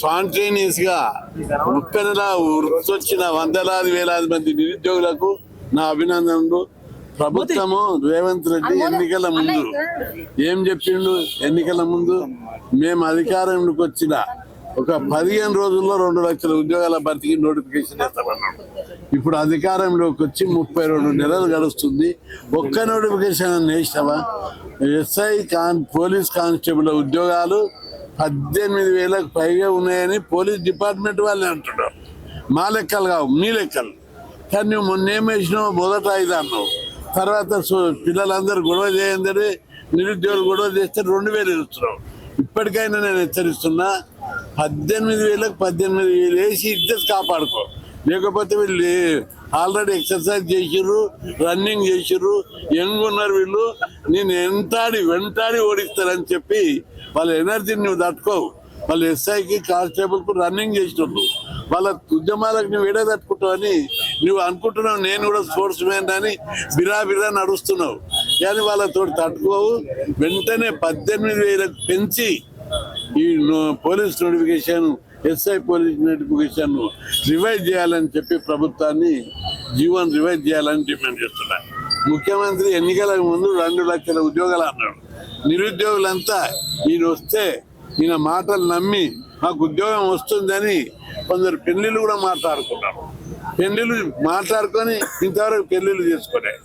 Spontaneous గా ఉప్పెనలా వృత్తొచ్చిన వందలాది వేలాది మంది నిరుద్యోగులకు నా అభినందనలు. ప్రభుత్వము రేవంత్ రెడ్డి ఎన్నికల ముందు ఏం చెప్పిండు? ఎన్నికల ముందు మేము అధికారంలోకి వచ్చిన ఒక 15 రోజుల్లో 2 లక్షల ఉద్యోగాల భర్తీకి నోటిఫికేషన్ వేస్తామన్నాడు. ఇప్పుడు అధికారంలోకి వచ్చి 32 నెలలు గడుస్తుంది. ఒక్క నోటిఫికేషన్ వేసావా? ఎస్ఐ పోలీస్ కానిస్టేబుల్ ఉద్యోగాలు 18,000కు పైగా ఉన్నాయని పోలీస్ డిపార్ట్మెంట్ వాళ్ళే అంటున్నారు. మా లెక్కలు కావు, మీ లెక్కలు. కానీ నువ్వు మొన్నేం వేసినావు? మొదట 5 అన్నావు. తర్వాత పిల్లలందరూ గొడవ చేయందరి నిరుద్యోగులు గొడవ చేస్తే 2,000 ఇస్తున్నావు. ఇప్పటికైనా నేను హెచ్చరిస్తున్నా, 18,000కు 18,000 వేసి ఇజ్జత్ కాపాడుకో. లేకపోతే వీళ్ళు ఆల్రెడీ ఎక్సర్సైజ్ చేసిర్రు, రన్నింగ్ చేసిర్రు, యంగ్ ఉన్నారు వీళ్ళు, నేను వెంటాడి ఓడిస్తారని చెప్పి వాళ్ళ ఎనర్జీని నువ్వు తట్టుకోవు. వాళ్ళు ఎస్ఐకి కానిస్టేబుల్కు రన్నింగ్ చేసినప్పుడు వాళ్ళ ఉద్యమాలకు నువ్వు ఏడే తట్టుకుంటావని నువ్వు అనుకుంటున్నావు. నేను కూడా స్పోర్ట్స్ మ్యాన్ అని బిరా నడుస్తున్నావు, కానీ వాళ్ళతో తట్టుకోవు. వెంటనే 18,000కు పెంచి ఈ police notification, SI police notification revise చేయాలని చెప్పి ప్రభుత్వాన్ని జీవన్ రివైజ్ చేయాలని డిమాండ్ చేస్తున్నా. ముఖ్యమంత్రి ఎన్నికలకు ముందు 2 లక్షల ఉద్యోగాలు అన్నాడు. నిరుద్యోగులంతా ఈయన వస్తే ఈయన మాటలు నమ్మి మాకు ఉద్యోగం వస్తుందని కొందరు పెళ్లిళ్ళు కూడా మాట్లాడుకున్నారు. పెళ్లిళ్ళు మాట్లాడుకొని ఇంతవరకు పెళ్లిళ్ళు చేసుకున్నాయి.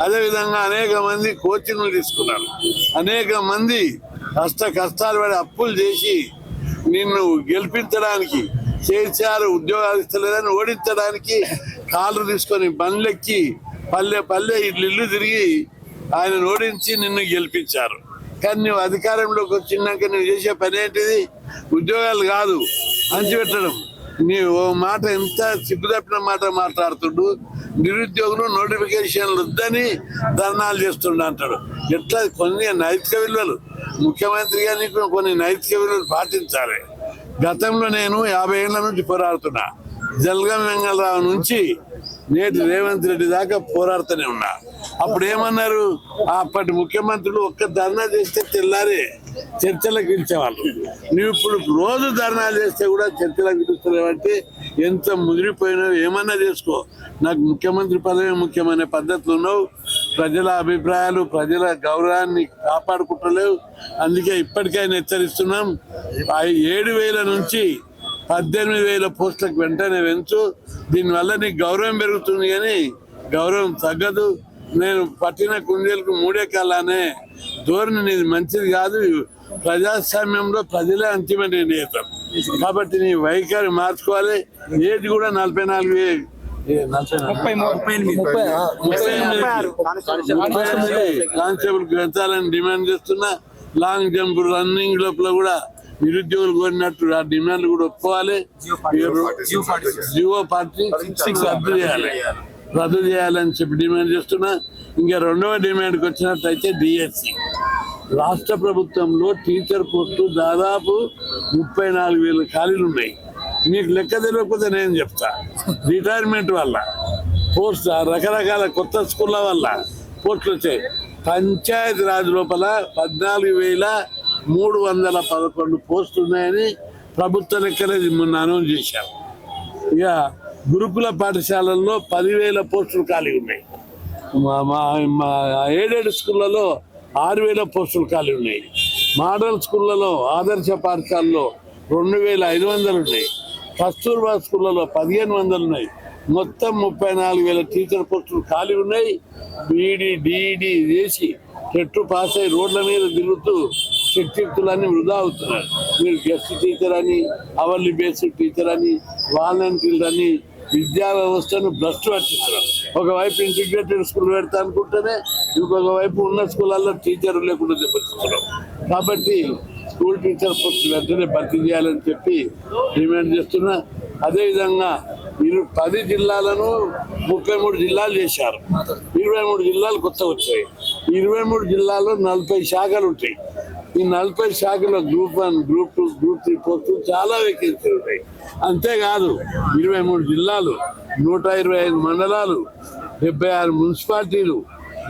అదేవిధంగా అనేక మంది కోచింగ్లు తీసుకున్నారు. అనేక మంది కష్టాలు పడి అప్పులు చేసి నిన్ను గెలిపించడానికి, కేసీఆర్ ఉద్యోగాలు ఇస్తలేదని ఓడించడానికి కాళ్ళు తీసుకొని బండ్లెక్కి పల్లె ఇల్లు తిరిగి ఆయన ఓడించి నిన్ను గెలిపించారు. కానీ నువ్వు అధికారంలోకి వచ్చినాక నువ్వు చేసే పని ఏంటిది? ఉద్యోగాలు కాదు, అంచిపెట్టడం. నీవు ఓ మాట ఎంత సిగ్గుతప్పిన మాట మాట్లాడుతుండు. నిరుద్యోగులు నోటిఫికేషన్లు వద్దని ధర్నాలు చేస్తుండ అంటాడు. ఎట్లా? కొన్ని నైతిక విలువలు, ముఖ్యమంత్రిగా నీకు కొన్ని నైతిక విలువలు పాటించాలి. గతంలో నేను 50 ఏళ్ల నుంచి పోరాడుతున్నా. జలగం వెంగళరావు నుంచి నేటి రేవంత్ రెడ్డి దాకా పోరాడుతూనే ఉన్నా. అప్పుడు ఏమన్నారు? అప్పటి ముఖ్యమంత్రులు ఒక్క ధర్నా చేస్తే తెల్లారే చర్చలకు పిలిచేవాళ్ళు. నువ్వు ఇప్పుడు రోజు ధర్నాలు చేస్తే కూడా చర్చలకు పిలుస్తలేవంటే ఎంత ముదిరిపోయినావు. ఏమన్నా చేసుకో, నాకు ముఖ్యమంత్రి పదవి ముఖ్యమనే పద్ధతులు ఉన్నావు. ప్రజల అభిప్రాయాలు, ప్రజల గౌరవాన్ని కాపాడుకుంటలేవు. అందుకే ఇప్పటికైనా హెచ్చరిస్తున్నాం. 7,000 నుంచి 18,000 పోస్టులకు వెంటనే పెంచు. దీనివల్ల నీకు గౌరవం పెరుగుతుంది, కానీ గౌరవం తగ్గదు. నేను పట్టిన కుందేలకు 3 కాలానే ధోరణి నీది మంచిది కాదు. ప్రజాస్వామ్యంలో ప్రజలే అంతిమ నిర్ణయితం. కాబట్టి నీ వైఖరి మార్చుకోవాలి. ఏజ్ కూడా 44 కానిస్టేబుల్ పెంచాలని డిమాండ్ చేస్తున్నా. లాంగ్ జంప్, రన్నింగ్ లోపల కూడా నిరుద్యోగులు కోరినట్టు ఆ డిమాండ్ కూడా ఒప్పుకోవాలి. జియో 46 రద్దు చేయాలని చెప్పి డిమాండ్ చేస్తున్నా. ఇంకా 2వ డిమాండ్కి వచ్చినట్టయితే డిఎస్సి. రాష్ట్ర ప్రభుత్వంలో టీచర్ పోస్టు దాదాపు 34,000 ఖాళీలు ఉన్నాయి. మీకు లెక్క తెలియకపోతే నేను చెప్తా. రిటైర్మెంట్ వల్ల పోస్ట్, రకరకాల కొత్త స్కూళ్ళ వల్ల పోస్టులు వచ్చాయి. పంచాయతీ రాజ్ లోపల 14,311 పోస్టులు ఉన్నాయని ప్రభుత్వ లెక్కలే మొన్న అనౌన్స్ చేశారు. ఇక గురుకుల పాఠశాలల్లో 10,000 పోస్టులు ఖాళీ ఉన్నాయి. మా ఎయిడెడ్ స్కూళ్ళలో 6,000 పోస్టులు ఖాళీ ఉన్నాయి. మోడల్ స్కూళ్ళలో, ఆదర్శ పాఠశాలలో 2,500 ఉన్నాయి. కస్తూర్బా స్కూళ్ళలో 1,500 ఉన్నాయి. మొత్తం 34,000 టీచర్ పోస్టులు ఖాళీ ఉన్నాయి. బీఈడి, డిఈడి చేసి చెట్టు పాస్ అయ్యి రోడ్ల మీద తిరుగుతూ శక్తియుక్తులన్నీ వృధా అవుతున్నారు. మీరు గెస్ట్ టీచర్ అని, అవర్లీ బేస్డ్ టీచర్ అని, వాలంటీర్లు అని విద్యా వ్యవస్థను భ్రష్టు పట్టిస్తున్నారు. ఒకవైపు ఇంటిగ్రేటెడ్ స్కూల్ పెడతా అనుకుంటేనే ఇంకొక వైపు ఉన్న స్కూళ్ళల్లో టీచర్లు లేకుండా దెబ్బతిస్తున్నారు. కాబట్టి స్కూల్ టీచర్ పోస్ట్ వెంటనే భర్తీ చేయాలని చెప్పి డిమాండ్ చేస్తున్నా. అదేవిధంగా 10 జిల్లాలను 33 జిల్లాలు చేశారు. 23 జిల్లాలు కొత్త వచ్చాయి. 23 జిల్లాల్లో 40 శాఖలు ఉంటాయి. ఈ 40 శాఖలో గ్రూప్ 1, గ్రూప్ 2, గ్రూప్ 3 పోస్టులు చాలా వేకెన్సీలు ఉంటాయి. అంతేకాదు 23 జిల్లాలు, 125 మండలాలు, 76 మున్సిపాలిటీలు,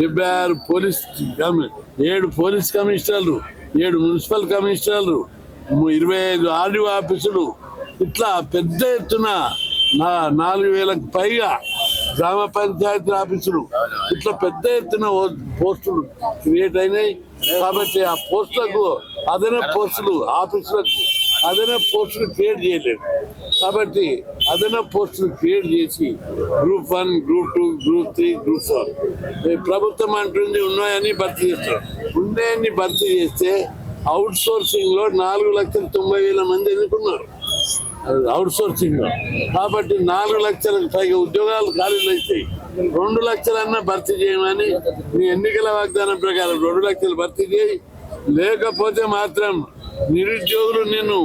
76 7 పోలీస్ కమిషనర్లు, 7 మున్సిపల్ కమిషనర్లు, 25 ఆర్డీఓ ఆఫీసులు, ఇట్లా పెద్ద ఎత్తున 4,000కు పైగా గ్రామ పంచాయతీ ఆఫీసులు ఇట్లా పెద్ద ఎత్తున పోస్టులు క్రియేట్ అయినాయి. కాబట్టి ఆ పోస్టులకు అదనపు పోస్టులు ఆఫీసులకు అదనపు పోస్టులు క్రియేట్ చేయలేదు. కాబట్టి అదనపు పోస్టులు క్రియేట్ చేసి గ్రూప్ 1, గ్రూప్ 2, గ్రూప్ 3, గ్రూప్ 4 ప్రభుత్వం అంటుంది ఉన్నాయని భర్తీ చేస్తారు. ఉన్నాయని భర్తీ చేస్తే అవుట్ సోర్సింగ్ లో 4,90,000 మంది ఎన్నుకున్నారు అవుట్ సోర్సింగ్ లో. కాబట్టి 4 లక్షలకు పైగా ఉద్యోగాలు ఖాళీలు అయితే 2 లక్షలన్నా భర్తీ చేయమని నీ ఎన్నికల వాగ్దానం ప్రకారం 2 లక్షలు భర్తీ చేయి. లేకపోతే మాత్రం నిరుద్యోగులు నిన్ను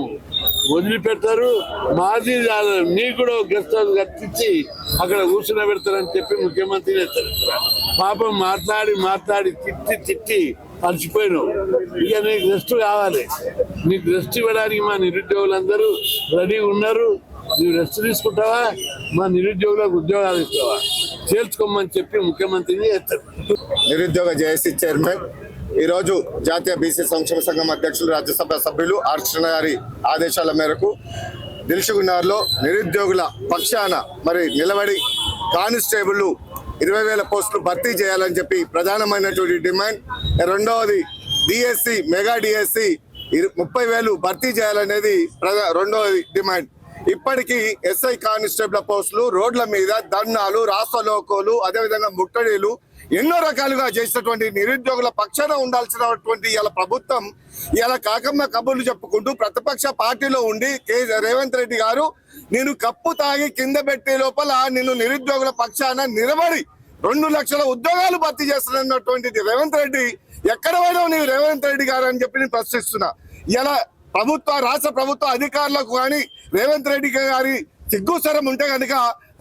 వదిలిపెట్టారు. మాజీ నీకు కూడా గెస్ట్ హౌస్ కట్టించి అక్కడ కూర్చుని పెడతారని చెప్పి ముఖ్యమంత్రి హెచ్చరిస్తారు. పాపం మాట్లాడి తిట్టి అలసిపోయినావు. ఇక నీకు రెస్ట్ కావాలి. నీకు రెస్ట్ ఇవ్వడానికి మా నిరుద్యోగులందరూ రెడీగా ఉన్నారు. నువ్వు రెస్ట్ తీసుకుంటావా, మా నిరుద్యోగులకు ఉద్యోగాలు ఇస్తావా చేర్చుకోమని చెప్పి ముఖ్యమంత్రిని హెచ్చరిస్తారు. నిరుద్యోగ జేఏసీ చైర్మన్ ఈరోజు జాతీయ బీసీ సంక్షేమ సంఘం అధ్యక్షులు రాజ్యసభ సభ్యులు ఆర్ కృష్ణ గారి ఆదేశాల మేరకు దిల్సుఖ్నగర్లో నిరుద్యోగుల పక్షాన మరి నిలబడి కానిస్టేబుల్ 20,000 పోస్టులు భర్తీ చేయాలని చెప్పి ప్రధానమైనటువంటి డిమాండ్. రెండవది డిఎస్సి మెగా డిఎస్సి 30,000 భర్తీ చేయాలనేది రెండవది డిమాండ్. ఇప్పటికీ ఎస్ఐ కానిస్టేబుల్ పోస్టులు రోడ్ల మీద ధర్నాలు, రాస్తారోకోలు, అదేవిధంగా ముట్టడిలు ఎన్నో రకాలుగా చేసినటువంటి నిరుద్యోగుల పక్షాన ఉండాల్సినటువంటి ఇలా ప్రభుత్వం ఇలా కాకమ్మ కబుర్లు చెప్పుకుంటూ ప్రతిపక్ష పార్టీలో ఉండి రేవంత్ రెడ్డి గారు నేను కప్పు తాగి కింద పెట్టే లోపల నిన్ను నిరుద్యోగుల పక్షాన నిలబడి 2 లక్షల ఉద్యోగాలు భర్తీ చేస్తున్నటువంటి రేవంత్ రెడ్డి ఎక్కడ పోయినావు నీవు రేవంత్ రెడ్డి గారు అని చెప్పి నేను ప్రశ్నిస్తున్నా. ఇలా రాష్ట్ర ప్రభుత్వ అధికారులకు కానీ రేవంత్ రెడ్డి గారి సిగ్గుసరం ఉంటే కనుక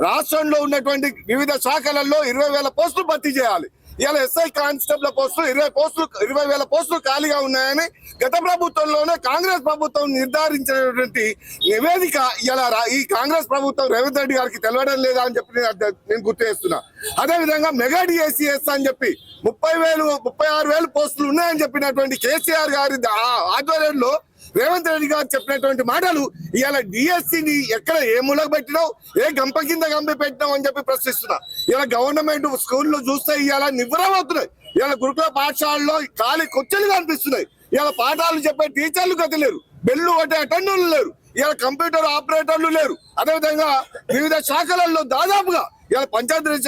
రాష్ట్రంలో ఉన్నటువంటి వివిధ శాఖలలో 20,000 పోస్టులు భర్తీ చేయాలి. ఇలా ఎస్ఐ కానిస్టేబుల్ పోస్టులు 20,000 పోస్టులు ఖాళీగా ఉన్నాయని గత ప్రభుత్వంలోనే కాంగ్రెస్ ప్రభుత్వం నిర్ధారించినటువంటి నివేదిక ఇలా ఈ కాంగ్రెస్ ప్రభుత్వం రేవంత్ రెడ్డి గారికి తెలవడం లేదా అని చెప్పి నేను గుర్తు చేస్తున్నా. అదేవిధంగా మెగా డిఎస్సిఎస్ అని చెప్పి 36,000 పోస్టులు ఉన్నాయని చెప్పినటువంటి కేసీఆర్ గారి ఆధ్వర్యంలో రేవంత్ రెడ్డి గారు చెప్పినటువంటి మాటలు ఇవాళ డిఎస్సిని ఎక్కడ ఏ మూలకు పెట్టినావు, ఏ గంప కింద గంపి పెట్టినావు అని చెప్పి ప్రశ్నిస్తున్నా. ఇలా గవర్నమెంట్ స్కూల్లో చూస్తే ఇవాళ నివ్వరమవుతున్నాయి. ఇలా గురుకుల పాఠశాలలో ఖాళీ కుర్చీలు కనిపిస్తున్నాయి. ఇలా పాఠాలు చెప్పే టీచర్లు గతి లేరు, బెల్లు కొట్టే అటెండర్లు లేరు, ఇలా కంప్యూటర్ ఆపరేటర్లు లేరు. అదేవిధంగా వివిధ శాఖలలో దాదాపుగా ఇలా పంచాయతీ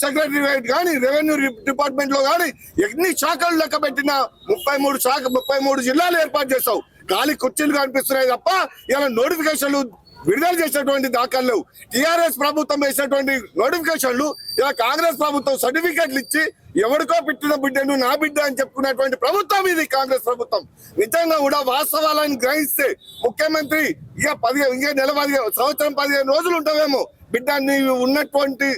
సెక్రటరీ కానీ రెవెన్యూ డిపార్ట్మెంట్ లో కానీ ఎన్ని శాఖలు లెక్క పెట్టినా 33 జిల్లాలు ఏర్పాటు చేస్తావు. ఖాళీ కుర్చీలు కనిపిస్తున్నాయి తప్ప ఇలా నోటిఫికేషన్లు విడుదల చేసినటువంటి దాఖలు లేవు. టిఆర్ఎస్ ప్రభుత్వం వేసినటువంటి నోటిఫికేషన్లు ఇలా కాంగ్రెస్ ప్రభుత్వం సర్టిఫికెట్లు ఇచ్చి ఎవరికో పెట్టిన బిడ్డను నా బిడ్డ అని చెప్పుకున్నటువంటి ప్రభుత్వం ఇది కాంగ్రెస్ ప్రభుత్వం. నిజంగా కూడా వాస్తవాలను గ్రహిస్తే ముఖ్యమంత్రి ఇంకే నెల 15 రోజులు ఉంటావేమో బిడ్డ నీవు ఉన్నటువంటి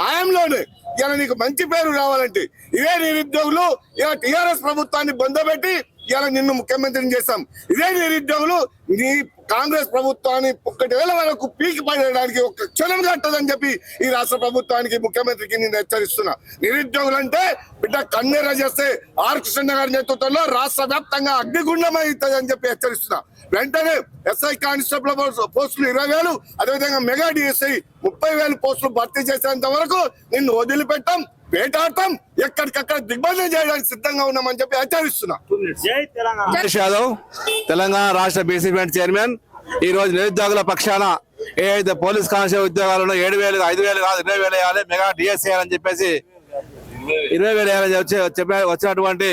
ఆయంలోనే ఇలా నీకు మంచి పేరు రావాలంటే ఇదే నిరుద్యోగులు ఇలా టిఆర్ఎస్ ప్రభుత్వాన్ని బొందబెట్టి ఇలా నిన్ను ముఖ్యమంత్రిని చేశాం. ఇదే నిరుద్యోగులు నీ కాంగ్రెస్ ప్రభుత్వాన్ని 1,000 వరకు పీకి పడడానికి ఒక క్షణం కట్టదని చెప్పి ఈ రాష్ట్ర ప్రభుత్వానికి ముఖ్యమంత్రికి నేను హెచ్చరిస్తున్నా. నిరుద్యోగులు అంటే బిడ్డ కన్నెర చేస్తే ఆర్ కృష్ణ గారి నేతృత్వంలో రాష్ట్ర వ్యాప్తంగా అగ్నిగుండమై అవుతుందని చెప్పి హెచ్చరిస్తున్నా. వెంటనే ఎస్ఐ కానిస్టేబుల్ పోస్టులు 20,000, అదేవిధంగా మెగా డిఎస్ఐ 30,000 పోస్టులు భర్తీ చేసేంత వరకు నిన్ను వదిలిపెట్టాం, వేటాడతాం, ఎక్కడికక్కడ దిగ్బంధం చేయడానికి సిద్ధంగా ఉన్నామని చెప్పి హెచ్చరిస్తున్నా. యాదవ్ తెలంగాణ రాష్ట్ర బీసీ చైర్మన్ ఈ రోజు నిరుద్యోగుల పక్షాన ఏదైతే పోలీస్ కానిస్టేబుల్ ఉద్యోగాలు 7,000, 5,000 కాదు 20,000 వేయాలి, మెగా డిఎస్సీ అని చెప్పేసి 20,000 వేయాలని వచ్చినటువంటి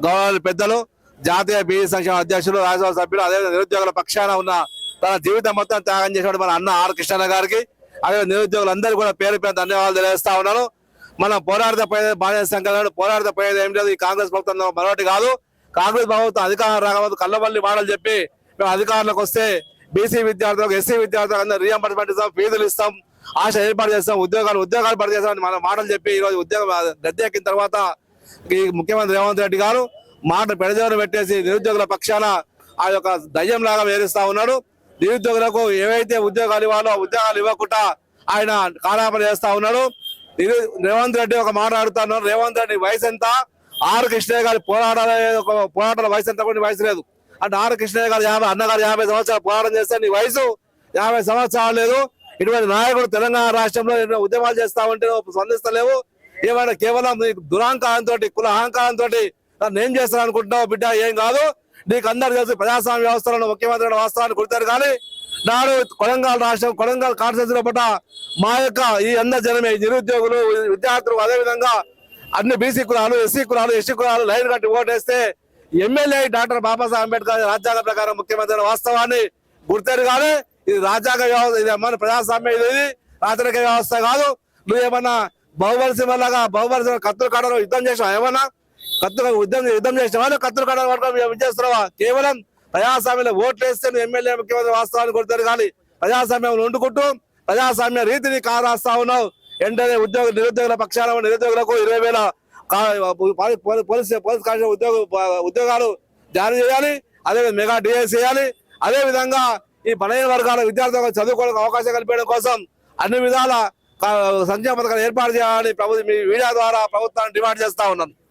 గౌరవ పెద్దలు జాతీయ బీసీ సంక్షేమ అధ్యక్షులు రాజ్యసభ సభ్యులు అదేవిధంగా నిరుద్యోగుల పక్షాన ఉన్న తన జీవితం మొత్తం త్యాగం చేసిన మన అన్న ఆర్ కృష్ణ గారికి అదే నిరుద్యోగులందరూ కూడా పేరు ధన్యవాదాలు తెలియజేస్తా ఉన్నాను. మనం పోరాడకపోయేది బాధ్యత సంఖ్యలో పోరాడకపోయేది ఏం లేదు. ఈ కాంగ్రెస్ ప్రభుత్వం మరొకటి కాదు. కాంగ్రెస్ ప్రభుత్వం అధికారం రాకపోతే కళ్ళబల్లి మాటలు చెప్పి మేము అధికారంలోకి వస్తే బీసీ విద్యార్థులకు ఎస్సీ విద్యార్థులకు అందరూ రీఎంబర్స్మెంట్ ఇస్తాం, ఫీజులు ఇస్తాం, ఆశ ఏర్పాటు చేస్తాం, ఉద్యోగాలు భర్తీ చేస్తామని మన మాటలు చెప్పి ఈ రోజు ఉద్యోగం గద్దెక్కిన తర్వాత ఈ ముఖ్యమంత్రి రేవంత్ రెడ్డి గారు మాట పెడజేవను పెట్టేసి నిరుద్యోగుల పక్షాన ఆ యొక్క దయ్యం లాగా వేరుస్తా ఉన్నాడు. నిరుద్యోగులకు ఏవైతే ఉద్యోగాలు ఇవ్వాలో ఉద్యోగాలు ఇవ్వకుండా ఆయన కాలాపన చేస్తా ఉన్నాడు. రేవంత్ రెడ్డి ఒక మాట అడుగుతున్నారు. రేవంత్ రెడ్డి వయసు ఎంత? ఆర్ కృష్ణయ్య గారి పోరాటాల వయసు ఎంత కూడా వయసు లేదు అంటే ఆర్ కృష్ణయ్య గారు 50 అన్నగారు 50 సంవత్సరాలు పోరాటం చేస్తే నీ వయసు 50 సంవత్సరాలు లేదు. ఇటువంటి నాయకుడు తెలంగాణ రాష్ట్రంలో ఎన్నో ఉద్యమాలు చేస్తా ఉంటే స్పందిస్తలేవు. ఏమైనా కేవలం దురహంకారంతో కుల అహంకారంతో నన్ను ఏం చేస్తాను అనుకుంటున్నావు బిడ్డ? ఏం కాదు, నీకు అందరు తెలుసు ప్రజాస్వామ్య వ్యవస్థలను ముఖ్యమంత్రి వాస్తవాన్ని కొడతారు. కానీ నాడు కొడంగల్ రాష్ట్రం కొడంగల్ కాన్స్టిట్యూన్సీ లోపల మా యొక్క ఈ అందరి జనమే నిరుద్యోగులు విద్యార్థులు అదేవిధంగా అన్ని బీసీ కులాలు ఎస్సీ కులాలు ఎస్టీ కులాలు లైన్ కట్టి ఓటేస్తే ఎమ్మెల్యే డాక్టర్ బాబాసాహెబ్ అంబేద్కర్ రాజ్యాంగ ప్రకారం ముఖ్యమంత్రి వాస్తవాన్ని గుర్తారు. కానీ ఇది రాజ్యాంగ వ్యవస్థ, ఇది మన ప్రజాస్వామ్యం, ఇది రాజరిక వ్యవస్థ కాదు. నువ్వేమన్నా బహుబలిసి వల్లగా బహుబలిసి కత్తుల కాడలో యుద్ధం చేసావా? ఏమన్నా యుద్ధం చేసినావా? కత్తుల కాడ పట్టుకొని చేస్తున్నావా? కేవలం ప్రజాస్వామ్యంలో ఓట్లు వేస్తే నువ్వు ఎమ్మెల్యే ముఖ్యమంత్రి వాస్తవాన్ని కొడతారు. కానీ ప్రజాస్వామ్యం వండుకుంటూ ప్రజాస్వామ్య రీతిని కారాస్తా ఉన్నావు. వెంటనే నిరుద్యోగుల పక్షాన నిరుద్యోగులకు 20,000 పోలీస్ కానిస్టేబుల్ ఉద్యోగాలు జారీ చేయాలి. అదేవిధంగా మెగా డిఎస్ చేయాలి. అదే విధంగా ఈ బలహీన వర్గాల విద్యార్థులకు చదువుకోవడానికి అవకాశం కల్పించడం కోసం అన్ని విధాల సంక్షేమ పథకాలు ఏర్పాటు చేయాలని మీ మీడియా ద్వారా ప్రభుత్వాన్ని డిమాండ్ చేస్తా ఉన్నాను.